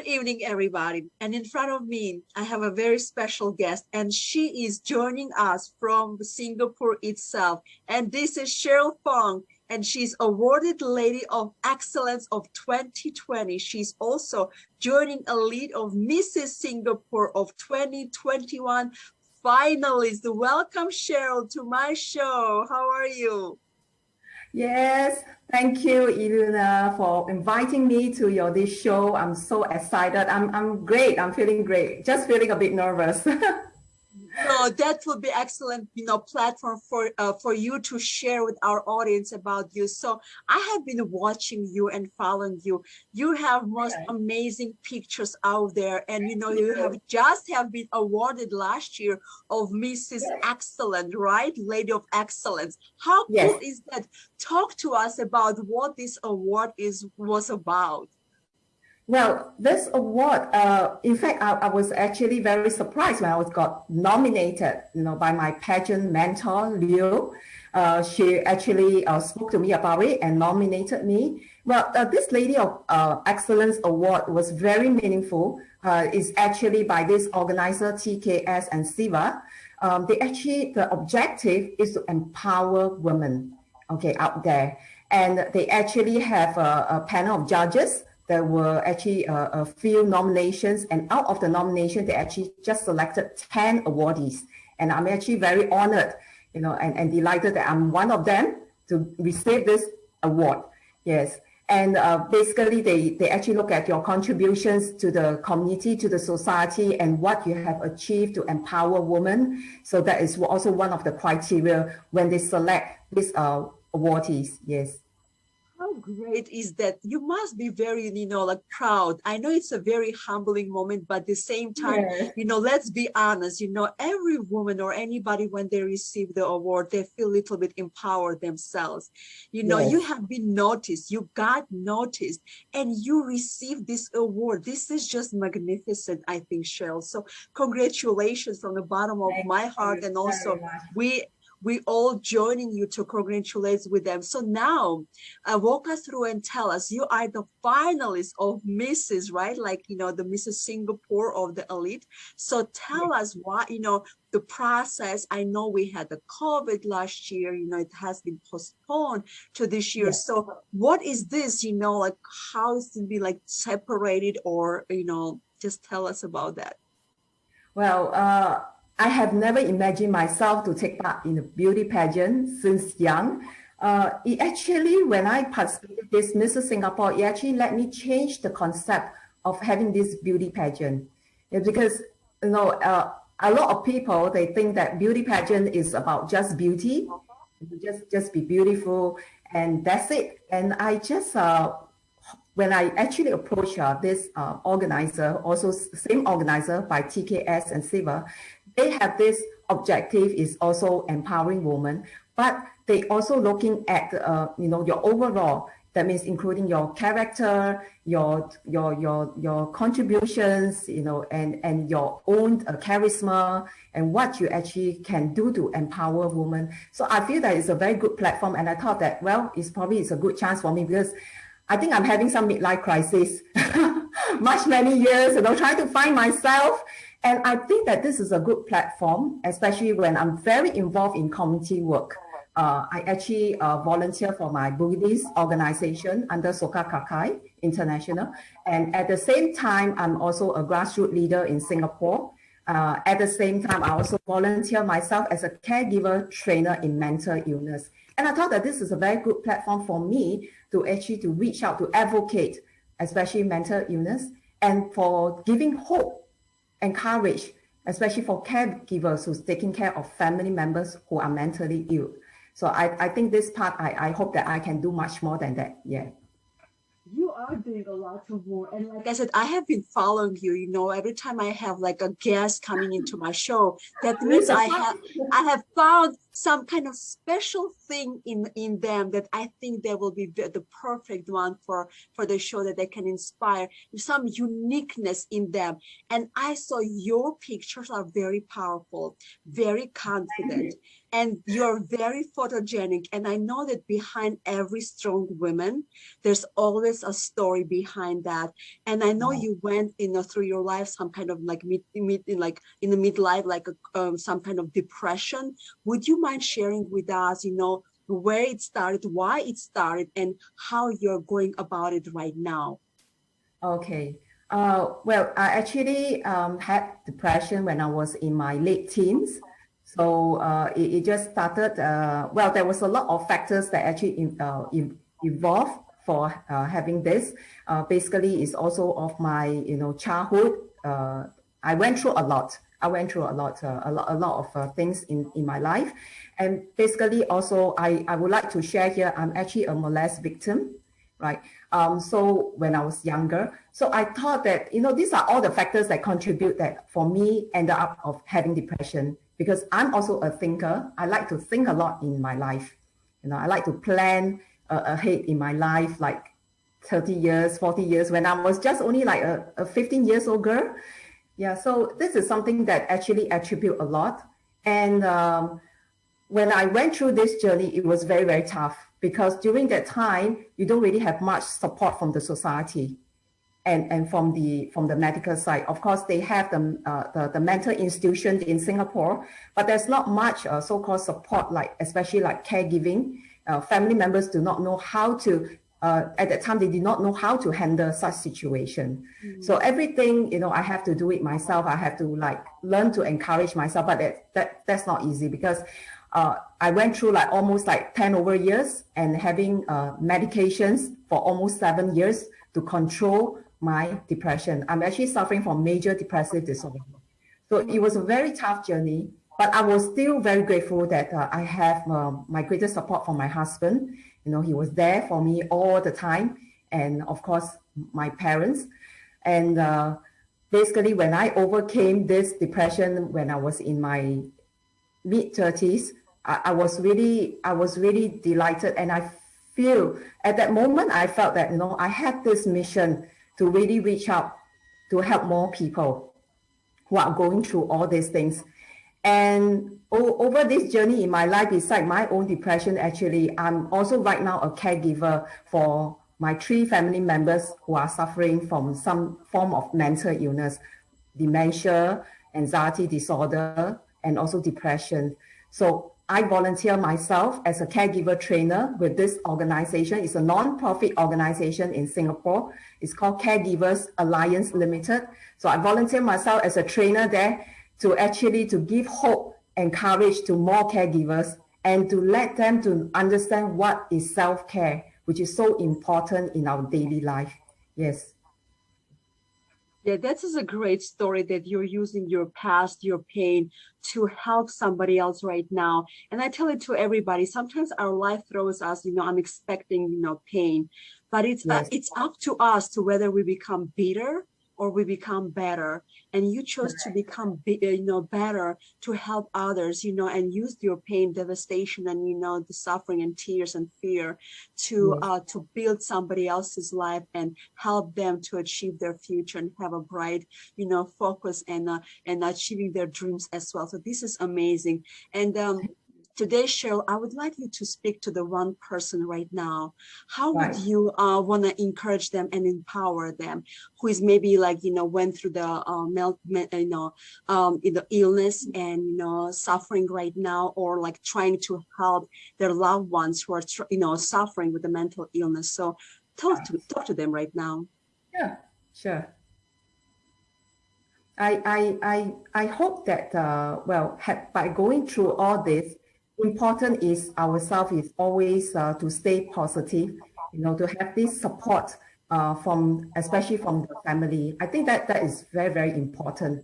evening, everybody. And in front of me, I have a very special guest, and she is joining us from Singapore itself. And this is Cheryl Fong, and she's awarded Lady of Excellence of 2020. She's also joining a lead of Mrs. Singapore of 2021 finalists. Welcome, Cheryl, to my show. How are you? Yes, thank you, Iluna, for inviting me to this show. I'm so excited. I'm great. I'm feeling great. Just feeling a bit nervous. No, that would be excellent, platform for you to share with our audience about you. So I have been watching you and following you. You have most amazing pictures out there, and you have been awarded last year of Mrs. Excellent, right? Lady of Excellence. How cool is that? Talk to us about what this award was about. Well, this award, in fact, I was actually very surprised when I got nominated, by my pageant mentor, Leo. She actually spoke to me about it and nominated me. Well, this Lady of Excellence Award was very meaningful. It's actually by this organizer, TKS and SIVA. The objective is to empower women, out there. And they actually have a panel of judges. There were actually a few nominations, and out of the nomination, they actually just selected 10 awardees. And I'm actually very honored, and delighted that I'm one of them to receive this award. Yes. And basically, they actually look at your contributions to the community, to the society, and what you have achieved to empower women. So that is also one of the criteria when they select these awardees. Yes. How great is that? You must be very, proud. I know it's a very humbling moment, but at the same time, let's be honest, every woman or anybody, when they receive the award, they feel a little bit empowered themselves. You have been noticed, you got noticed, and you received this award. This is just magnificent, I think, Cheryl. So congratulations from the bottom of my heart. And also we all joining you to congratulate with them. So now, walk us through and tell us, you are the finalist of Mrs., right? Like, the Mrs. Singapore of the elite. So tell us what, the process. I know we had the COVID last year, it has been postponed to this year. So what is this, like how is it be like separated, or, just tell us about that. Well, I have never imagined myself to take part in a beauty pageant since young. It actually, when I participated in this Mrs. Singapore, it actually let me change the concept of having this beauty pageant. Because, a lot of people, they think that beauty pageant is about just beauty, just be beautiful, and that's it. And I just, when I actually approached this organizer, also same organizer by TKS and SIVA, they have this objective is also empowering women, but they also looking at your overall. That means including your character, your contributions, and your own charisma, and what you actually can do to empower women. So I feel that it's a very good platform, and I thought that it's a good chance for me, because I think I'm having some midlife crisis, many years, trying to find myself. And I think that this is a good platform, especially when I'm very involved in community work. I actually volunteer for my Buddhist organization under Soka Kakai International. And at the same time, I'm also a grassroots leader in Singapore. At the same time, I also volunteer myself as a caregiver trainer in mental illness. And I thought that this is a very good platform for me to reach out, to advocate, especially mental illness, and for giving hope and courage, especially for caregivers who's taking care of family members who are mentally ill. So I think this part, I hope that I can do much more than that. Yeah. You are doing a lot more. And like I said, I have been following you, every time I have like a guest coming into my show, that means I have found some kind of special thing in them that I think they will be the perfect one for the show, that they can inspire, some uniqueness in them. And I saw your pictures are very powerful, very confident, and you're very photogenic. And I know that behind every strong woman, there's always a story behind that. And I know you went, through your life, some kind of like in the midlife, like some kind of depression. Would you mind sharing with us, where it started, why it started, and how you're going about it right now? Okay. Well, I actually had depression when I was in my late teens. So it just started, well, there was a lot of factors that actually evolved for having this. Basically, it's also of my, childhood. I went through a lot. A lot of things in my life. And basically also, I would like to share here, I'm actually a molest victim, right? So when I was younger, so I thought that, these are all the factors that contribute that for me ended up of having depression, because I'm also a thinker. I like to think a lot in my life. I like to plan ahead in my life, like 30 years, 40 years, when I was just only like a 15 years old girl. Yeah, so this is something that actually attribute a lot. And when I went through this journey, it was very, very tough, because during that time, you don't really have much support from the society and from the medical side. Of course, they have the mental institution in Singapore, but there's not much so-called support, like especially like caregiving. Family members do not know how to, at that time, they did not know how to handle such situation. Mm-hmm. So everything, I have to do it myself. I have to like learn to encourage myself, but that's not easy, because I went through like almost like 10 over years and having medications for almost 7 years to control my depression. I'm actually suffering from major depressive disorder. So it was a very tough journey, but I was still very grateful that I have my greatest support from my husband. He was there for me all the time. And of course, my parents. And basically, when I overcame this depression, when I was in my mid-30s, I was really delighted. And I feel at that moment, I felt that, I had this mission to really reach out to help more people who are going through all these things. And over this journey in my life, beside my own depression, actually, I'm also right now a caregiver for my 3 family members who are suffering from some form of mental illness, dementia, anxiety disorder, and also depression. So I volunteer myself as a caregiver trainer with this organization. It's a non-profit organization in Singapore. It's called Caregivers Alliance Limited. So I volunteer myself as a trainer there to actually to give hope and courage to more caregivers, and to let them to understand what is self-care, which is so important in our daily life. Yes. Yeah, that is a great story, that you're using your past, your pain, to help somebody else right now. And I tell it to everybody, sometimes our life throws us, I'm expecting, pain, but it's up to us to whether we become bitter or we become better. And you chose to become, better, to help others, and use your pain, devastation, and, the suffering and tears and fear to build somebody else's life and help them to achieve their future and have a bright, focus and achieving their dreams as well. So this is amazing. And today, Cheryl, I would like you to speak to the one person right now. How would you want to encourage them and empower them, who is maybe like, went through the illness and, suffering right now, or like trying to help their loved ones who are, suffering with the mental illness. So talk to them right now. Yeah, sure. I hope that, by going through all this, important is ourselves is always to stay positive, to have this support especially from the family. I think that is very, very important,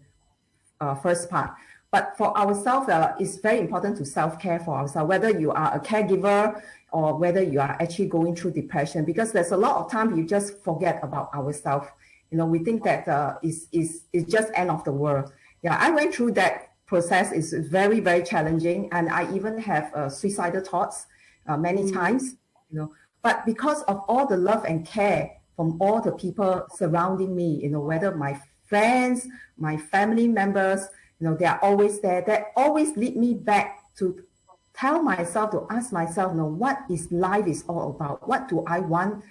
first part. But for ourselves, it's very important to self-care for ourselves, whether you are a caregiver or whether you are actually going through depression, because there's a lot of time you just forget about ourselves. We think that it's just end of the world. Yeah, I went through that process is very, very challenging. And I even have suicidal thoughts many times, you know. But because of all the love and care from all the people surrounding me, you know, whether my friends, my family members, you know, they are always there. That always lead me back to tell myself, to ask myself, you know, what is life is all about? What do I want?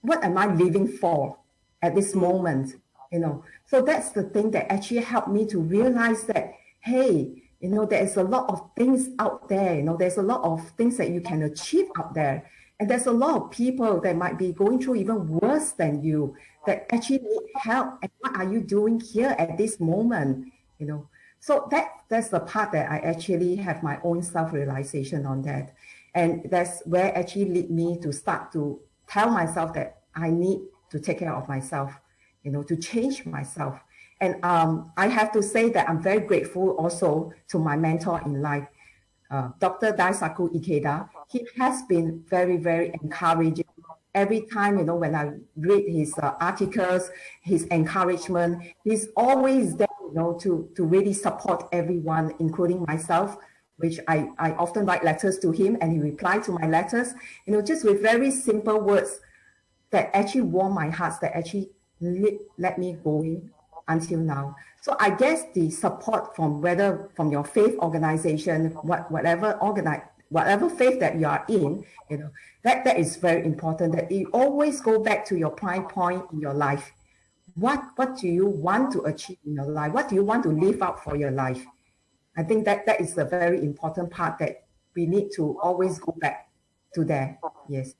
What am I living for at this moment? You know, so that's the thing that actually helped me to realize that, hey, you know, there's a lot of things out there, you know, there's a lot of things that you can achieve out there. And there's a lot of people that might be going through even worse than you that actually need help. And what are you doing here at this moment? You know, so that's the part that I actually have my own self-realization on that. And that's where actually lead me to start to tell myself that I need to take care of myself, you know, to change myself. And I have to say that I'm very grateful also to my mentor in life, Dr. Daisaku Ikeda. He has been very, very encouraging. Every time, you know, when I read his articles, his encouragement, he's always there, you know, to really support everyone, including myself, which I often write letters to him and he replied to my letters, you know, just with very simple words that actually warm my heart, that actually let me going until now. So I guess the support from whether from your faith organization, whatever faith that you are in, you know, that is very important, that you always go back to your prime point in your life. What do you want to achieve in your life? What do you want to live out for your life? I think that is a very important part that we need to always go back to there. Yes.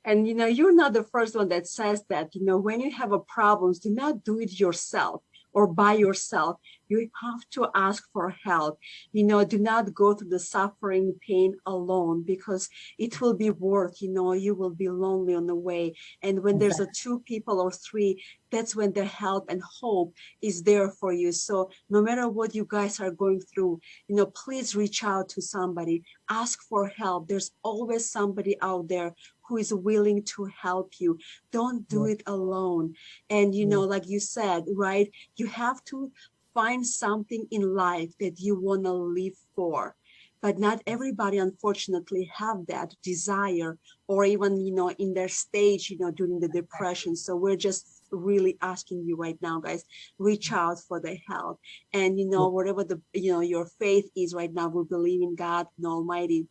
And, you know, you're not the first one that says that, you know, when you have a problem, do not do it yourself or by yourself. You have to ask for help. You know, do not go through the suffering, pain alone, because it will be worth, you know, you will be lonely on the way. And when there's a two people or three, that's when the help and hope is there for you. So no matter what you guys are going through, you know, please reach out to somebody, ask for help. There's always somebody out there who is willing to help you. Don't do it alone. And, you know, like you said, right, you have to find something in life that you want to live for. But not everybody, unfortunately, have that desire, or even, you know, in their stage, you know, during the depression. So we're just really asking you right now, guys, reach out for the help. And, you know, whatever the, you know, your faith is right now, we believe in God and Almighty.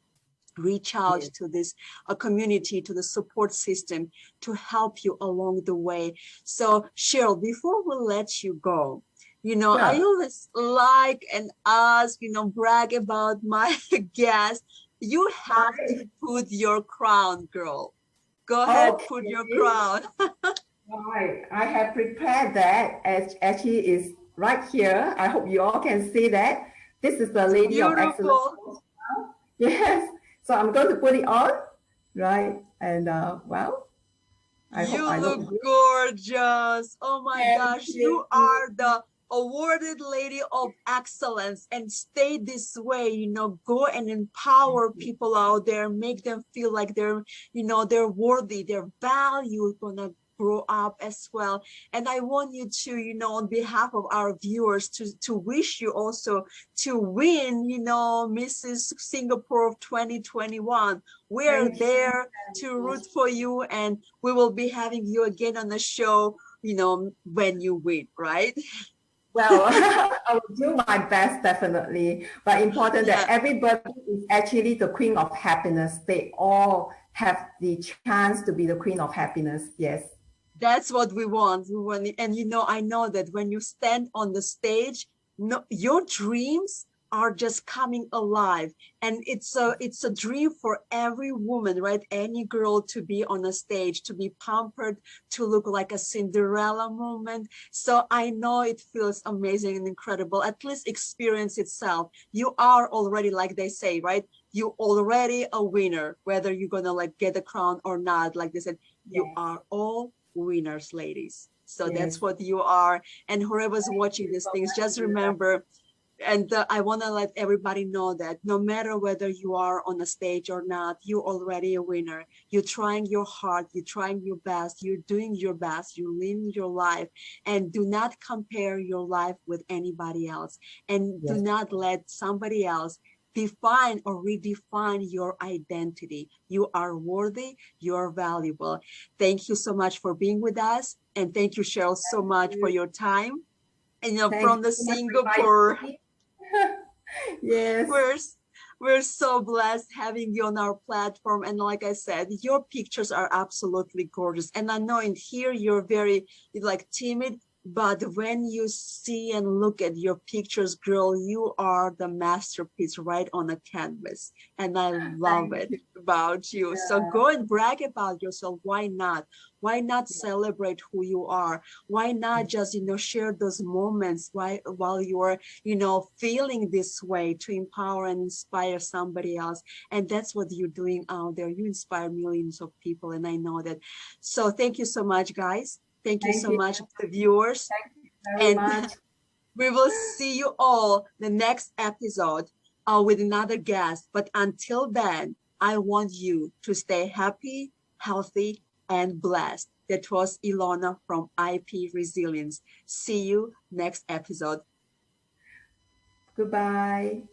Reach out to this community, to the support system to help you along the way. So Cheryl, before we let you go, you know, I always like and ask, you know, brag about my guests. You have to put your crown, girl. Go ahead, put your crown. Right, I have prepared that. As actually is right here. I hope you all can see that. This is the Lady of Excellence. Yes. So I'm going to put it on, right? And well, I look gorgeous. Oh my gosh, you are the awarded Lady of Excellence, and stay this way. You know, go and empower people out there, make them feel like they're, you know, they're worthy, they're valued, gonna grow up as well. And I want you to, you know, on behalf of our viewers, to wish you also to win, you know, Mrs. Singapore of 2021. We're there to root for you, and we will be having you again on the show, you know, when you win, right? Well, I will do my best, definitely. But important that everybody is actually the queen of happiness. They all have the chance to be the queen of happiness. Yes. That's what we want. And you know, I know that when you stand on the stage, no, your dreams are just coming alive. And it's a dream for every woman, right? Any girl to be on a stage, to be pampered, to look like a Cinderella moment. So I know it feels amazing and incredible. At least experience itself. You are already, like they say, right? You already a winner, whether you're gonna like get the crown or not. Like they said, you are all winners, ladies. So that's what you are. And whoever's watching these things, just remember, And I want to let everybody know that no matter whether you are on a stage or not, you're already a winner. You're trying your hard, you're trying your best, you're doing your best, you're living your life, and do not compare your life with anybody else. And do not let somebody else define or redefine your identity. You are worthy, you are valuable. Thank you so much for being with us. And thank you, Cheryl, so much for your time. And from the Singapore, yes, we're so blessed having you on our platform. And like I said, your pictures are absolutely gorgeous. And I know in here you're very timid, but when you see and look at your pictures, girl, you are the masterpiece right on a canvas. And I love it about you. So go and brag about yourself. Why not? Why not celebrate who you are? Why not just, share those moments while you're, feeling this way to empower and inspire somebody else? And that's what you're doing out there. You inspire millions of people. And I know that. So thank you so much, guys. Thank you so much, the viewers. Thank you very much. We will see you all the next episode with another guest. But until then, I want you to stay happy, healthy, and blessed. That was Ilona from IP Resilience. See you next episode. Goodbye.